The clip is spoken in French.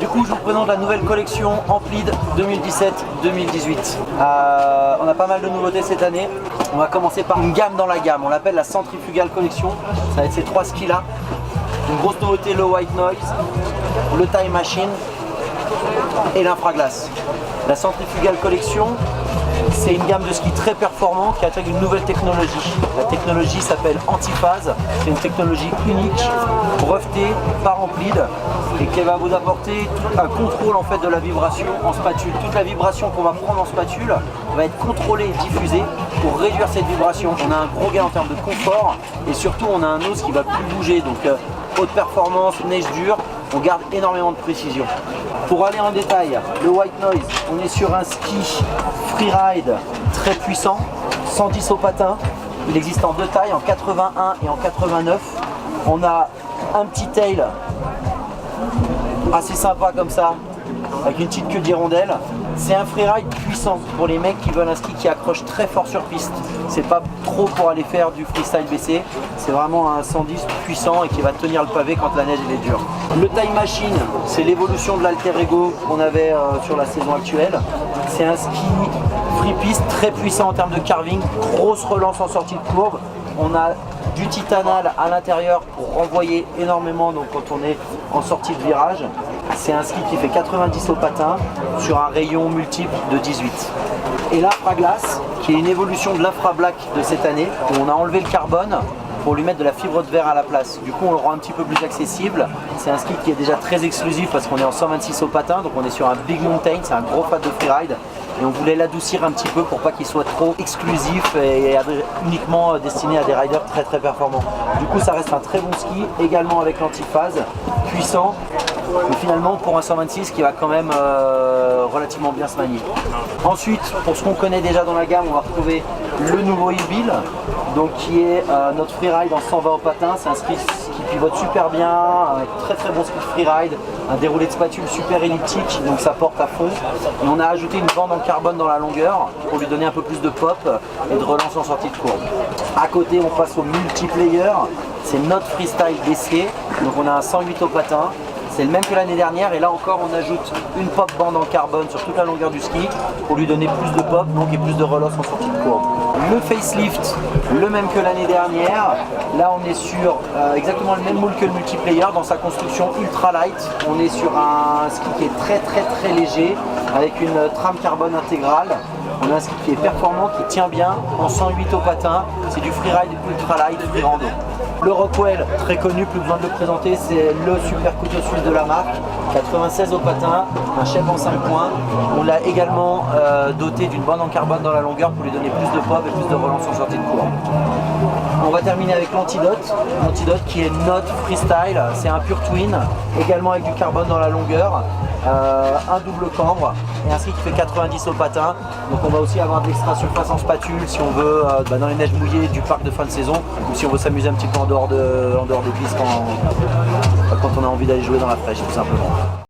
Du coup, je vous présente la nouvelle collection Amplid 2017-2018. On a pas mal de nouveautés cette année. On va commencer par une gamme dans la gamme. On l'appelle la Centrifugal Collection. Ça va être ces trois skis là. Une grosse nouveauté, le White Noise, le Time Machine et l'infraglace. La Centrifugal Collection, c'est une gamme de skis très performant qui intègre une nouvelle technologie. La technologie s'appelle Antiphase. C'est une technologie unique, brevetée par Amplid et qui va vous apporter un contrôle en fait de la vibration en spatule. Toute la vibration qu'on va prendre en spatule va être contrôlée et diffusée pour réduire cette vibration. On a un gros gain en termes de confort et surtout on a un os qui va plus bouger. Donc haute performance, neige dure, on garde énormément de précision. Pour aller en détail, le White Noise, on est sur un ski freeride très puissant, 110 au patin. Il existe en deux tailles, en 81 et en 89. On a un petit tail assez sympa comme ça, avec une petite queue d'hirondelle. C'est un freeride puissant pour les mecs qui veulent un ski qui accroche très fort sur piste. C'est pas trop pour aller faire du freestyle baissé. C'est vraiment un 110 puissant et qui va tenir le pavé quand la neige est dure. Le Time Machine, c'est l'évolution de l'Alter Ego qu'on avait sur la saison actuelle. C'est un ski free piste très puissant en termes de carving, grosse relance en sortie de courbe. On a du titanal à l'intérieur pour renvoyer énormément donc quand on est en sortie de virage. C'est un ski qui fait 90 au patin sur un rayon multiple de 18. Et l'infraglace, qui est une évolution de l'infra-black de cette année, où on a enlevé le carbone pour lui mettre de la fibre de verre à la place. Du coup, on le rend un petit peu plus accessible. C'est un ski qui est déjà très exclusif parce qu'on est en 126 au patin, donc on est sur un big mountain, c'est un gros fat de freeride. Et on voulait l'adoucir un petit peu pour pas qu'il soit trop exclusif et uniquement destiné à des riders très performants. Du coup, ça reste un très bon ski, également avec l'antiphase, puissant, mais finalement pour un 126 qui va quand même relativement bien se manier. Ensuite, pour ce qu'on connaît déjà dans la gamme, on va retrouver le nouveau Hillbill, donc qui est notre freeride en 120 au patin. C'est un ski qui pivote super bien, un très bon ski de freeride, un déroulé de spatule super elliptique, donc ça porte à fond. Et on a ajouté une bande en carbone dans la longueur pour lui donner un peu plus de pop et de relance en sortie de courbe. À côté, on passe au multiplayer, c'est notre freestyle baissé, donc on a un 108 au patin. C'est le même que l'année dernière et là encore on ajoute une pop bande en carbone sur toute la longueur du ski pour lui donner plus de pop donc et plus de relance en sortie de courbe. Le facelift, le même que l'année dernière. Là on est sur exactement le même moule que le multiplayer dans sa construction ultra light. On est sur un ski qui est très léger avec une trame carbone intégrale. On a un ski qui est performant, qui tient bien en 108 au patin. C'est du freeride ultra light, free rando. Le Rockwell, très connu, plus besoin de le présenter, c'est le super couteau suisse de la marque, 96 au patin, un chef en 5 points. On l'a également doté d'une bande en carbone dans la longueur pour lui donner plus de pop et plus de relance en sortie de courbe. On va terminer avec l'Antidote, qui est notre freestyle, c'est un pur twin, également avec du carbone dans la longueur, un double cambre et un ski qui fait 90 au patin. Donc on va aussi avoir de l'extra surface en spatule si on veut dans les neiges mouillées du parc de fin de saison ou si on veut s'amuser un petit peu en dehors des pistes quand on a envie d'aller jouer dans la fraîche tout simplement.